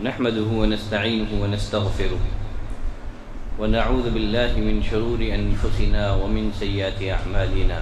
نحمده ونستعينه ونستغفره ونعوذ بالله من شرور أنفسنا ومن سيئات أعمالنا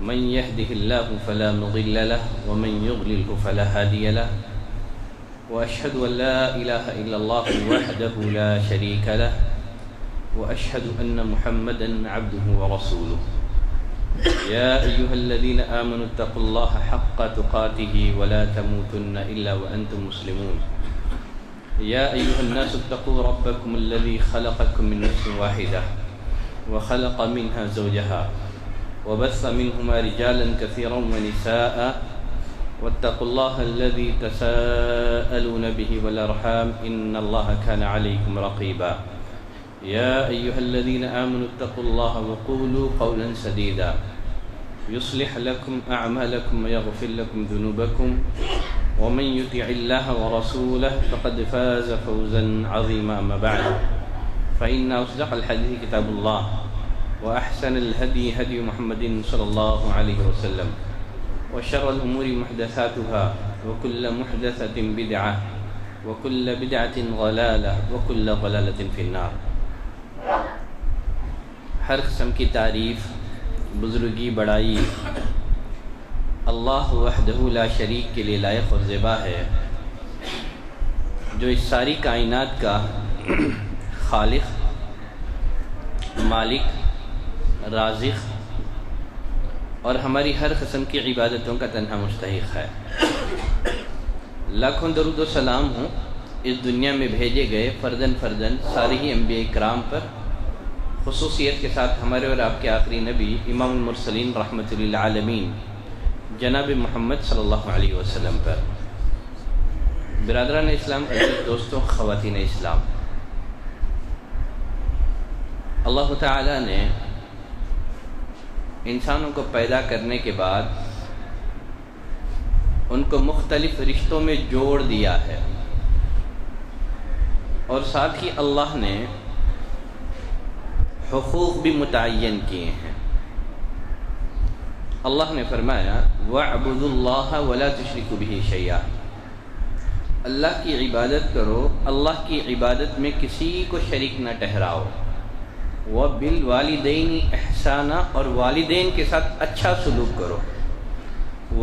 من يهده الله فلا مضل له ومن يضلله فلا هادي له وأشهد أن لا إله إلا الله وحده لا شريك له وأشهد أن محمدا عبده ورسوله يا أيها الذين آمنوا اتقوا الله حق تقاته ولا تموتن إلا وأنتم مسلمون يا أيها الناس اتقوا ربكم الذي خلقكم من نفس واحدة وخلق منها زوجها وبث منهما رجالا كثيرا ونساء واتقوا الله الذي تساءلون به والأرحام إن الله كان عليكم رقيبا يا أيها الذين آمنوا اتقوا الله وقولوا قولا سديدا يصلح لكم أعمالكم ويغفر لكم ذنوبكم ومن يطع الله ورسوله فقد فاز فوزا عظيما. أما بعد فإن أصدق الحديث كتاب الله وأحسن الهدي هدي محمد صلى الله عليه وسلم وشر الأمور محدثاتها وكل محدثة بدعة وكل بدعة ضلالة وكل ضلالة في النار. ہر قسم کی تعریف، بزرگی، بڑائی اللہ وحدہ لا شریک کے لیے لائق اور زیبا ہے، جو اس ساری کائنات کا خالق، مالک، رازق اور ہماری ہر قسم کی عبادتوں کا تنہا مستحق ہے۔ لاکھوں درود و سلام ہوں اس دنیا میں بھیجے گئے فردن سارے ہی انبیاء کرام پر، خصوصیت کے ساتھ ہمارے اور آپ کے آخری نبی امام المرسلین رحمۃ للعالمین جناب محمد صلی اللہ علیہ وسلم پر۔ برادران اسلام، عزیز دوستوں، خواتین اسلام، اللہ تعالیٰ نے انسانوں کو پیدا کرنے کے بعد ان کو مختلف رشتوں میں جوڑ دیا ہے، اور ساتھ ہی اللہ نے حقوق بھی متعین کیے ہیں۔ اللہ نے فرمایا وَاعْبُدُوا اللَّهَ وَلَا تُشْرِكُوا بِهِ شَيْئًا، اللہ کی عبادت کرو، اللہ کی عبادت میں کسی کو شریک نہ ٹھہراؤ۔ وَبِالْوَالِدَيْنِ إِحْسَانًا، اور والدین کے ساتھ اچھا سلوک کرو،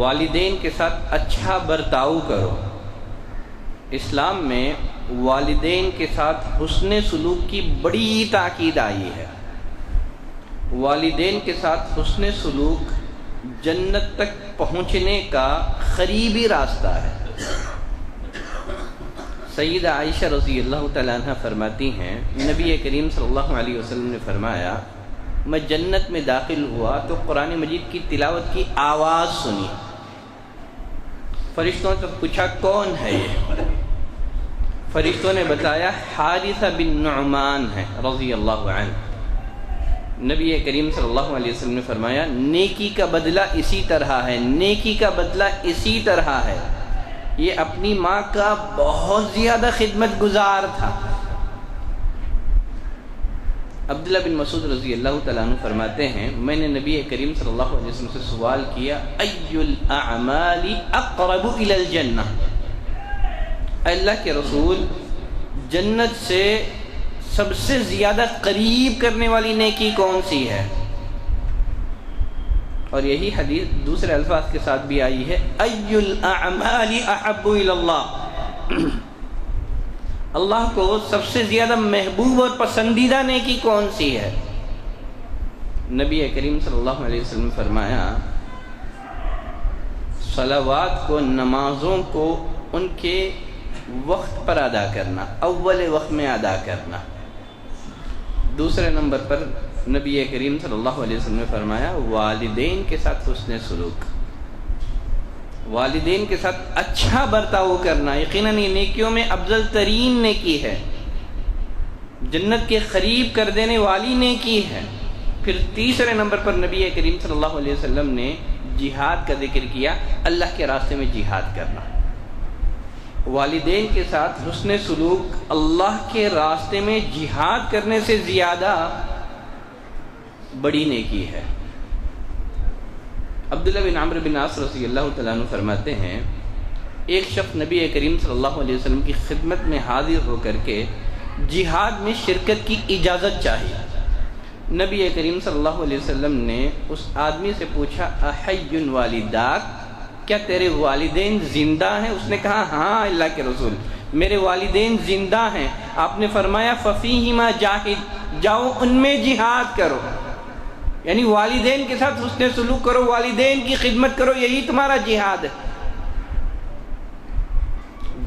والدین کے ساتھ اچھا برتاؤ کرو۔ اسلام میں والدین کے ساتھ حسن سلوک کی بڑی تاکید آئی ہے۔ والدین کے ساتھ حسن سلوک جنت تک پہنچنے کا قریبی راستہ ہے۔ سیدہ عائشہ رضی اللہ تعالیٰ عنہ فرماتی ہیں، نبی کریم صلی اللہ علیہ وسلم نے فرمایا، میں جنت میں داخل ہوا تو قرآن مجید کی تلاوت کی آواز سنی، فرشتوں سے پوچھا کون ہے یہ؟ فرشتوں نے بتایا حارثہ بن نعمان ہے رضی اللہ عنہ۔ نبی کریم صلی اللہ علیہ وسلم نے فرمایا نیکی کا بدلہ اسی طرح ہے، نیکی کا بدلہ اسی طرح ہے۔ یہ اپنی ماں کا بہت زیادہ خدمت گزار تھا۔ عبداللہ بن مسعود رضی اللہ تعالیٰ عنہ فرماتے ہیں، میں نے نبی کریم صلی اللہ علیہ وسلم سے سوال کیا ای الاعمال اقرب الی الجنہ، اللہ کے رسول جنت سے سب سے زیادہ قریب کرنے والی نیکی کون سی ہے؟ اور یہی حدیث دوسرے الفاظ کے ساتھ بھی آئی ہے ای الاعمال احب الی اللہ، اللہ کو سب سے زیادہ محبوب اور پسندیدہ نیکی کون سی ہے؟ نبی کریم صلی اللہ علیہ وسلم نے فرمایا صلوات کو، نمازوں کو ان کے وقت پر ادا کرنا، اول وقت میں ادا کرنا۔ دوسرے نمبر پر نبی کریم صلی اللہ علیہ وسلم نے فرمایا والدین کے ساتھ حسن سلوک، والدین کے ساتھ اچھا برتاؤ کرنا یقیناً یہ نیکیوں میں افضل ترین نیکی ہے، جنت کے قریب کر دینے والی نیکی ہے۔ پھر تیسرے نمبر پر نبی کریم صلی اللہ علیہ وسلم نے جہاد کا ذکر کیا، اللہ کے راستے میں جہاد کرنا۔ والدین کے ساتھ حسن سلوک اللہ کے راستے میں جہاد کرنے سے زیادہ بڑی نیکی ہے۔ عبداللہ بن عمرو بن عاص رضی اللہ تعالیٰ عنہ فرماتے ہیں ایک شخص نبی کریم صلی اللہ علیہ وسلم کی خدمت میں حاضر ہو کر کے جہاد میں شرکت کی اجازت چاہی۔ نبی کریم صلی اللہ علیہ وسلم نے اس آدمی سے پوچھا احی والداک، کیا تیرے والدین زندہ ہیں؟ اس نے کہا ہاں اللہ کے رسول، میرے والدین زندہ ہیں۔ آپ نے فرمایا ففیہما جاہد، جاؤ ان میں جہاد کرو، یعنی والدین کے ساتھ حسن سلوک کرو، والدین کی خدمت کرو، یہی تمہارا جہاد ہے۔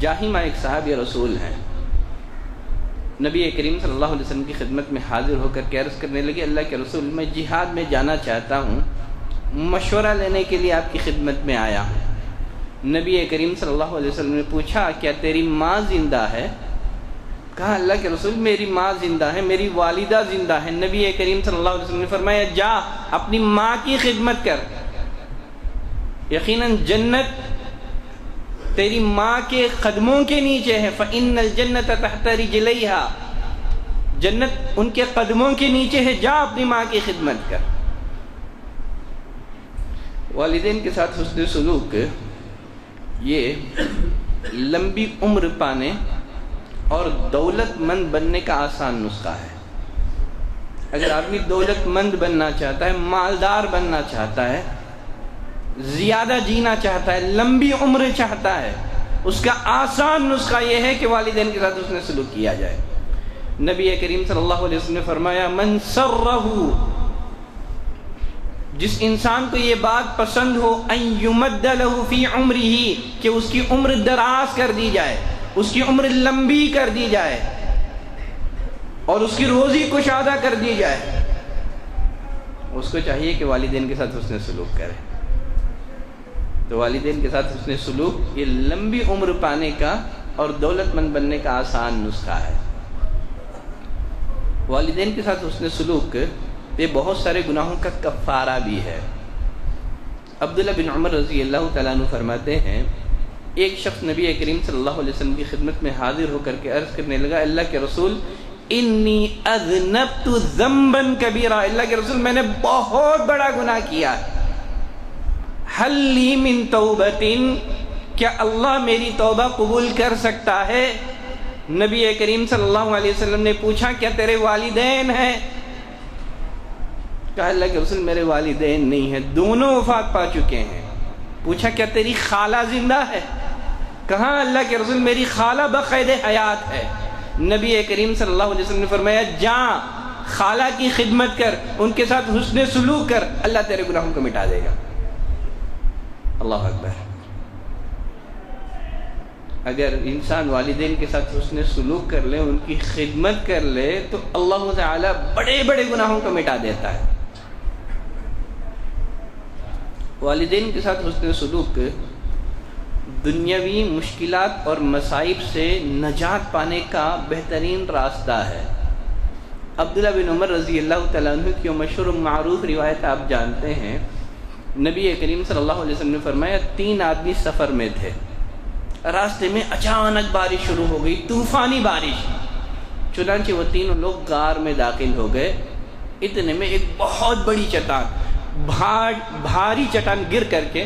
جاہمہ ایک صحابی رسول ہیں، نبی کریم صلی اللہ علیہ وسلم کی خدمت میں حاضر ہو کر کے عرض کرنے لگے اللہ کے رسول میں جہاد میں جانا چاہتا ہوں، مشورہ لینے کے لیے آپ کی خدمت میں آیا ہوں۔ نبی کریم صلی اللہ علیہ وسلم نے پوچھا کیا تیری ماں زندہ ہے؟ کہا اللہ کے رسول میری ماں زندہ ہے، میری والدہ زندہ ہے۔ نبی کریم صلی اللہ علیہ وسلم نے فرمایا جا اپنی ماں کی خدمت کر، یقیناً جنت تیری ماں کے قدموں کے نیچے ہے، فَإِنَّ الْجَنَّةَ تَحْتَ رِجْلَيْهَا، جنت ان کے قدموں کے نیچے ہے، جا اپنی ماں کی خدمت کر۔ والدین کے ساتھ حسن سلوک یہ لمبی عمر پانے اور دولت مند بننے کا آسان نسخہ ہے۔ اگر آدمی دولت مند بننا چاہتا ہے، مالدار بننا چاہتا ہے، زیادہ جینا چاہتا ہے، لمبی عمر چاہتا ہے، اس کا آسان نسخہ یہ ہے کہ والدین کے ساتھ حسن سلوک کیا جائے۔ نبی کریم صلی اللہ علیہ وسلم نے فرمایا من سرہ، جس انسان کو یہ بات پسند ہو ان یمد لہ فی عمرہ، کہ اس کی عمر دراز کر دی جائے، اس کی عمر لمبی کر دی جائے اور اس کی روزی کشادہ کر دی جائے، اس کو چاہیے کہ والدین کے ساتھ حسن سلوک کرے۔ تو والدین کے ساتھ حسن سلوک یہ لمبی عمر پانے کا اور دولت مند بننے کا آسان نسخہ ہے۔ والدین کے ساتھ حسن سلوک یہ بہت سارے گناہوں کا کفارہ بھی ہے۔ عبداللہ بن عمر رضی اللہ تعالیٰ عنہ فرماتے ہیں ایک شخص نبی کریم صلی اللہ علیہ وسلم کی خدمت میں حاضر ہو کر کے عرض کرنے لگا اللہ کے رسول انی اذنبت ذنبا کبیرا، اللہ کے رسول میں نے بہت بڑا گناہ کیا، حل لی من توبۃ، کیا اللہ میری توبہ قبول کر سکتا ہے؟ نبی کریم صلی اللہ علیہ وسلم نے پوچھا کیا تیرے والدین ہیں؟ کہا اللہ کے رسول میرے والدین نہیں ہیں، دونوں وفات پا چکے ہیں۔ پوچھا کیا تیری خالہ زندہ ہے؟ کہا اللہ کے رسول میری خالہ بقید حیات ہے۔ نبی کریم صلی اللہ علیہ وسلم نے فرمایا جا خالہ کی خدمت کر، ان کے ساتھ حسن سلوک کر، اللہ تیرے گناہوں کو مٹا دے گا۔ اللہ اکبر۔ اگر انسان والدین کے ساتھ حسن سلوک کر لے، ان کی خدمت کر لے، تو اللہ تعالی بڑے بڑے گناہوں کو مٹا دیتا ہے۔ والدین کے ساتھ حسن سلوک دنیاوی مشکلات اور مصائب سے نجات پانے کا بہترین راستہ ہے۔ عبداللہ بن عمر رضی اللہ تعالیٰ عنہ کی مشہور معروف روایت آپ جانتے ہیں، نبی کریم صلی اللہ علیہ وسلم نے فرمایا 3 آدمی سفر میں تھے، راستے میں اچانک بارش شروع ہو گئی، طوفانی بارش، چنانچہ وہ تینوں لوگ غار میں داخل ہو گئے۔ اتنے میں ایک بہت بڑی چٹان، بھاری چٹان گر کر کے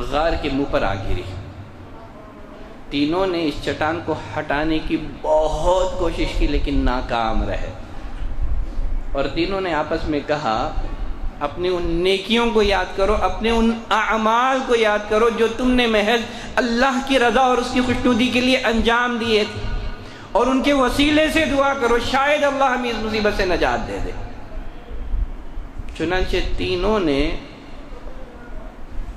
غار کے منہ پر آ گری۔ تینوں نے اس چٹان کو ہٹانے کی بہت کوشش کی لیکن ناکام رہے، اور تینوں نے آپس میں کہا اپنی ان نیکیوں کو یاد کرو، اپنے ان اعمال کو یاد کرو جو تم نے محض اللہ کی رضا اور اس کی خوشنودی کے لیے انجام دیے تھے، اور ان کے وسیلے سے دعا کرو شاید اللہ ہمیں اس مصیبت سے نجات دے دے۔ چنانچہ تینوں نے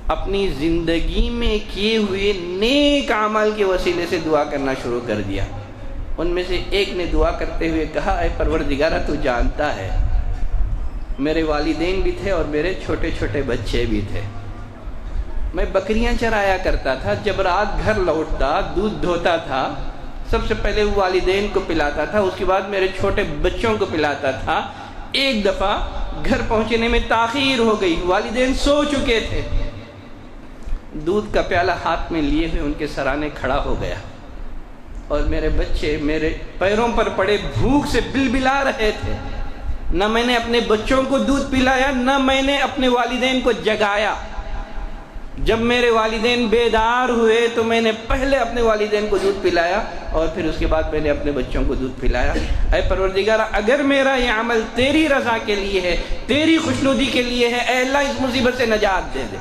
اپنی زندگی میں کیے ہوئے نیک اعمال کے وسیلے سے دعا کرنا شروع کر دیا۔ ان میں سے ایک نے دعا کرتے ہوئے کہا اے پروردگارہ تو جانتا ہے میرے والدین بھی تھے اور میرے چھوٹے چھوٹے بچے بھی تھے، میں بکریاں چرایا کرتا تھا، جب رات گھر لوٹتا دودھ دھوتا تھا، سب سے پہلے والدین کو پلاتا تھا، اس کے بعد میرے چھوٹے بچوں کو پلاتا تھا۔ ایک دفعہ گھر پہنچنے میں تاخیر ہو گئی، والدین سو چکے تھے، دودھ کا پیالہ ہاتھ میں لیے ہوئے ان کے سرانے کھڑا ہو گیا، اور میرے بچے میرے پیروں پر پڑے بھوک سے بلبلا رہے تھے۔ نہ میں نے اپنے بچوں کو دودھ پلایا، نہ میں نے اپنے والدین کو جگایا۔ جب میرے والدین بیدار ہوئے تو میں نے پہلے اپنے والدین کو دودھ پلایا اور پھر اس کے بعد میں نے اپنے بچوں کو دودھ پلایا۔ اے پروردگار، اگر میرا یہ عمل تیری رضا کے لیے ہے، تیری خوشنودی کے لیے ہے، اے اللہ اس مصیبت سے نجات دے دے۔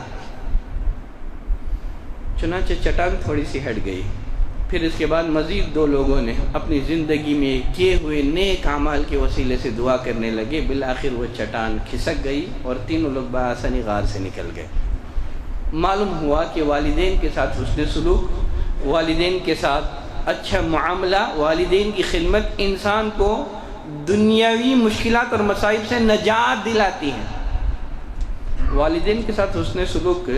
چنانچہ چٹان تھوڑی سی ہٹ گئی۔ پھر اس کے بعد مزید 2 لوگوں نے اپنی زندگی میں کیے ہوئے نیک اعمال کے وسیلے سے دعا کرنے لگے۔ بالآخر وہ چٹان کھسک گئی اور تینوں لوگ بآسانی غار سے نکل گئے۔ معلوم ہوا کہ والدین کے ساتھ حسن سلوک، والدین کے ساتھ اچھا معاملہ، والدین کی خدمت انسان کو دنیاوی مشکلات اور مصائب سے نجات دلاتی ہے۔ والدین کے ساتھ حسن سلوک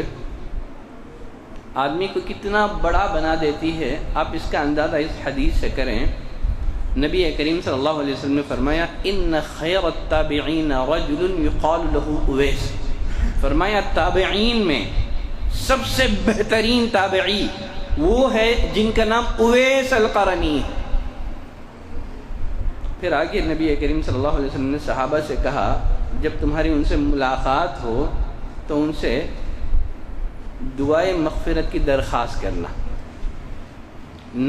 آدمی کو کتنا بڑا بنا دیتی ہے، آپ اس کا اندازہ اس حدیث سے کریں۔ نبی کریم صلی اللہ علیہ وسلم نے فرمایا ان خیر التابعین رجل یقال له اویس، فرمایا تابعین میں سب سے بہترین تابعی وہ ہے جن کا نام اویس القرنی ہے۔ پھر آگے نبی کریم صلی اللہ علیہ وسلم نے صحابہ سے کہا جب تمہاری ان سے ملاقات ہو تو ان سے دعائے مغفرت کی درخواست کرنا۔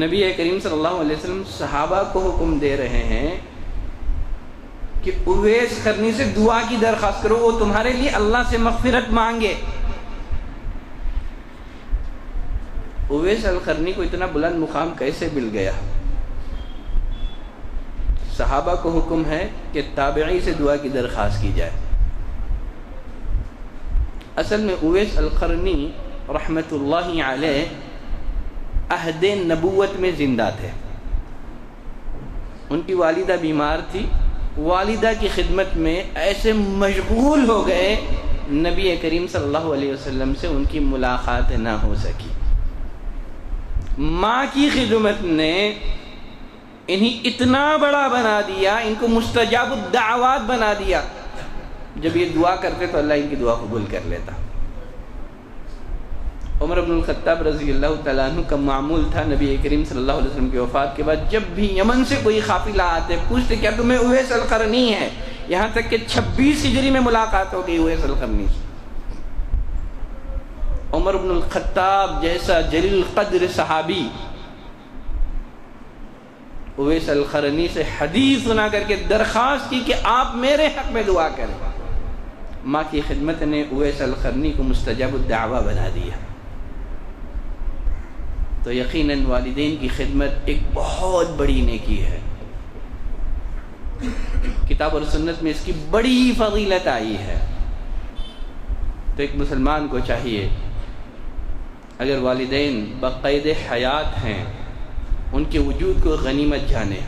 نبی کریم صلی اللہ علیہ وسلم صحابہ کو حکم دے رہے ہیں کہ اویس قرنی سے دعا کی درخواست کرو، وہ تمہارے لیے اللہ سے مغفرت مانگے۔ اویس القرنی کو اتنا بلند مقام کیسے مل گیا؟ صحابہ کو حکم ہے کہ تابعی سے دعا کی درخواست کی جائے۔ اصل میں اویس القرنی رحمت اللہ علیہ عہد نبوت میں زندہ تھے۔ ان کی والدہ بیمار تھی، والدہ کی خدمت میں ایسے مشغول ہو گئے نبی کریم صلی اللہ علیہ وسلم سے ان کی ملاقات نہ ہو سکی۔ ماں کی خدمت نے انہیں اتنا بڑا بنا دیا، ان کو مستجاب الدعوات بنا دیا، جب یہ دعا کرتے تو اللہ ان کی دعا قبول کر لیتا۔ عمر بن الخطاب رضی اللہ تعالیٰ عنہ کا معمول تھا نبی کریم صلی اللہ علیہ وسلم کی وفات کے بعد جب بھی یمن سے کوئی قافلہ آتے پوچھتے کیا تمہیں اویس القرنی ہے؟ یہاں تک کہ 26 ہجری میں ملاقات ہو گئی اویس القرنی سے۔ عمر بن الخطاب جیسا جلیل القدر صحابی اویس القرنی سے حدیث سنا کر کے درخواست کی کہ آپ میرے حق میں دعا کریں۔ ماں کی خدمت نے اویس القرنی کو مستجاب الدعوہ بنا دیا۔ تو یقیناً والدین کی خدمت ایک بہت بڑی نیکی ہے۔ کتاب اور سنت میں اس کی بڑی فضیلت آئی ہے۔ تو ایک مسلمان کو چاہیے اگر والدین بقید حیات ہیں ان کے وجود کو غنیمت جانے،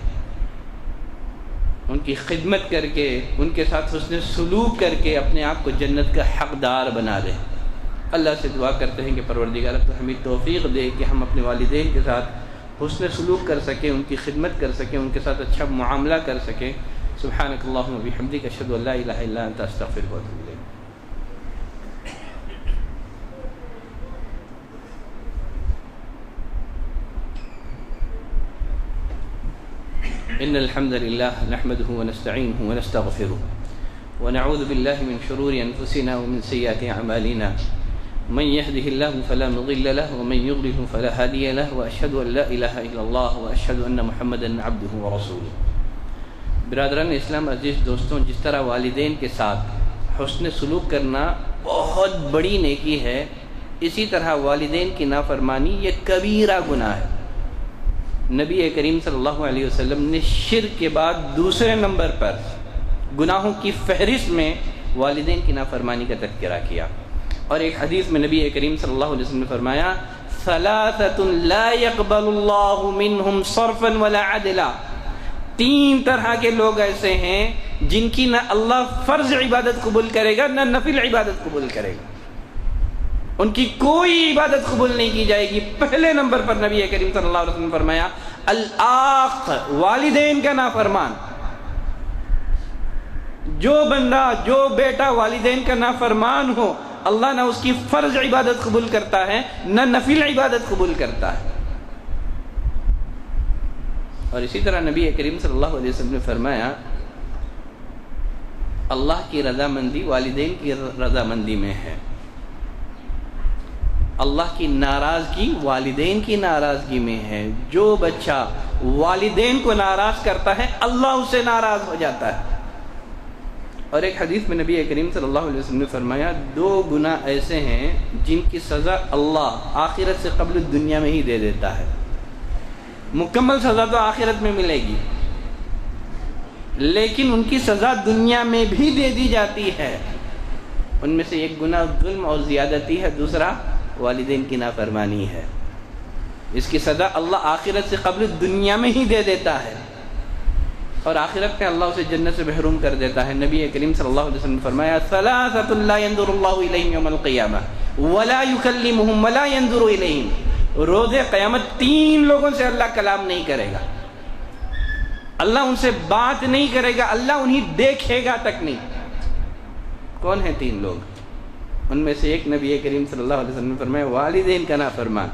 ان کی خدمت کر کے ان کے ساتھ حسن سلوک کر کے اپنے آپ کو جنت کا حقدار بنا دیں۔ اللہ سے دعا کرتے ہیں کہ پروردگار تو ہمیں توفیق دے کہ ہم اپنے والدین کے ساتھ حسن سلوک کر سکیں، ان کی خدمت کر سکیں، ان کے ساتھ اچھا معاملہ کر سکیں۔ سبحانک اللہم و بحمدک اشہد ان لا الہ الا انت استغفرک و اتوب الیک۔ ان الحمد لله نحمده ونستعينه ونستغفره ونعوذ بالله من شرور انفسنا ومن سيئات اعمالنا من يهده الله فلا مضل له ومن يضلل فلا هادي له واشهد ان لا اله الا الله واشهد ان محمدا عبده ورسوله۔ برادران اسلام عزیز دوستوں، جس طرح والدین کے ساتھ حسن سلوک کرنا بہت بڑی نیکی ہے، اسی طرح والدین کی نافرمانی یہ کبیرہ گناہ ہے۔ نبی کریم صلی اللہ علیہ وسلم نے شرک کے بعد دوسرے نمبر پر گناہوں کی فہرست میں والدین کی نافرمانی کا تذکرہ کیا، اور ایک حدیث میں نبی کریم صلی اللہ علیہ وسلم نے فرمایا ثلاثۃ لا يقبل اللہ منہم صرفا ولا عدلا، 3 طرح کے لوگ ایسے ہیں جن کی نہ اللہ فرض عبادت قبول کرے گا نہ نفل عبادت قبول کرے گا، ان کی کوئی عبادت قبول نہیں کی جائے گی۔ پہلے نمبر پر نبی کریم صلی اللہ علیہ وسلم نے فرمایا الآق، والدین کا نافرمان۔ جو بندہ، جو بیٹا والدین کا نافرمان ہو، اللہ نہ اس کی فرض عبادت قبول کرتا ہے نہ نفل عبادت قبول کرتا ہے۔ اور اسی طرح نبی کریم صلی اللہ علیہ وسلم نے فرمایا اللہ کی رضامندی والدین کی رضامندی میں ہے، اللہ کی ناراضگی والدین کی ناراضگی میں ہے۔ جو بچہ والدین کو ناراض کرتا ہے اللہ اس سے ناراض ہو جاتا ہے۔ اور ایک حدیث میں نبی کریم صلی اللہ علیہ وسلم نے فرمایا 2 گناہ ایسے ہیں جن کی سزا اللہ آخرت سے قبل دنیا میں ہی دے دیتا ہے۔ مکمل سزا تو آخرت میں ملے گی، لیکن ان کی سزا دنیا میں بھی دے دی جاتی ہے۔ ان میں سے ایک گناہ ظلم اور زیادتی ہے، دوسرا والدین کی نافرمانی ہے۔ اس کی سزا اللہ آخرت سے قبل دنیا میں ہی دے دیتا ہے، اور آخرت میں اللہ اسے جنت سے محروم کر دیتا ہے۔ نبی کریم صلی اللہ علیہ وسلم نے فرمایا ثلاثۃ لا ينظر اللہ الیہم یوم القیامہ ولا یکلمہم ولا ينظر الیہم۔ روز قیامت 3 لوگوں سے اللہ کلام نہیں کرے گا، اللہ ان سے بات نہیں کرے گا، اللہ انہیں دیکھے گا تک نہیں۔ کون ہیں 3 لوگ؟ ان میں سے ایک نبی کریم صلی اللہ علیہ وسلم نے فرمایا والدین کا نافرمان۔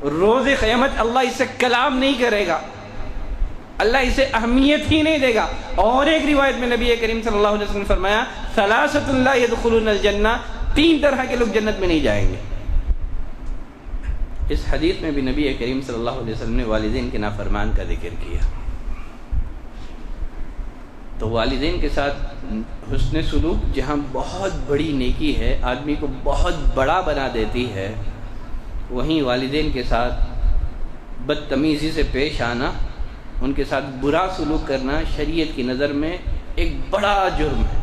روز قیامت اللہ اس سے کلام نہیں کرے گا، اللہ اسے اہمیت ہی نہیں دے گا۔ اور ایک روایت میں نبی کریم صلی اللہ علیہ وسلم نے فرمایا ثلاثۃ لا يدخلون الجنہ، 3 طرح کے لوگ جنت میں نہیں جائیں گے۔ اس حدیث میں بھی نبی کریم صلی اللہ علیہ وسلم نے والدین کے نافرمان کا ذکر کیا۔ تو والدین کے ساتھ حسن سلوک جہاں بہت بڑی نیکی ہے، آدمی کو بہت بڑا بنا دیتی ہے، وہیں والدین کے ساتھ بدتمیزی سے پیش آنا، ان کے ساتھ برا سلوک کرنا شریعت کی نظر میں ایک بڑا جرم ہے،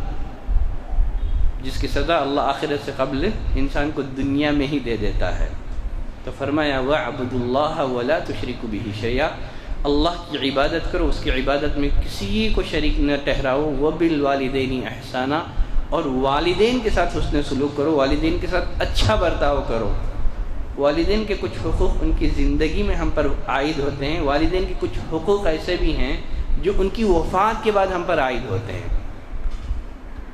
جس کی سزا اللہ آخرت سے قبل انسان کو دنیا میں ہی دے دیتا ہے۔ تو فرمایا وَاعْبُدُوا اللَّهَ وَلَا تُشْرِكُوا بِهِ شَيْئًا، اللہ کی عبادت کرو، اس کی عبادت میں کسی کو شریک نہ ٹھہراؤ۔ وَبِالْوَالِدَيْنِ إِحْسَانًا، اور والدین کے ساتھ حسن سلوک کرو، والدین کے ساتھ اچھا برتاؤ کرو۔ والدین کے کچھ حقوق ان کی زندگی میں ہم پر عائد ہوتے ہیں، والدین کے کچھ حقوق ایسے بھی ہیں جو ان کی وفات کے بعد ہم پر عائد ہوتے ہیں۔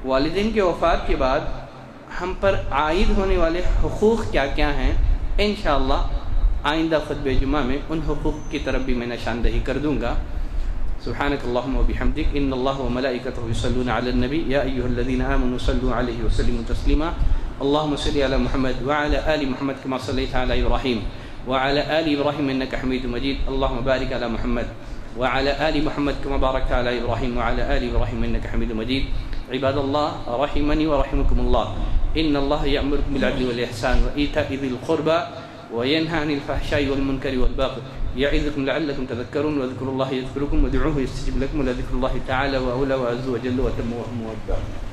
والدین کے وفات کے بعد ہم پر عائد ہونے والے حقوق کیا کیا ہیں، انشاءاللہ آئندہ خطبہ جمعہ میں ان حقوق کی طرف بھی میں نشاندہی کر دوں گا۔ سبحانک اللہم و بحمدک، ان اللہ و ملائکتہ یصلون علی النبی یا ایہا الذین آمنوا صلوا علیہ وسلموا تسلیما۔ اللهم صل على محمد وعلى آل محمد كما صليت على إبراهيم وعلى آل إبراهيم إنك حميد مجيد، اللهم بارك على محمد وعلى آل محمد كما باركت على إبراهيم وعلى آل إبراهيم إنك حميد مجيد۔ عباد الله رحمني ورحمكم الله، إن الله يأمركم بالعدل والإحسان وإيتاء ذي القربى وينهى عن الفحشاء والمنكر والبغي يعظكم لعلكم تذكرون، واذكروا الله يذكركم وادعوه يستجب لكم، ولذكر الله تعالى وأولى وعز وجل وتم وهم وأكبر۔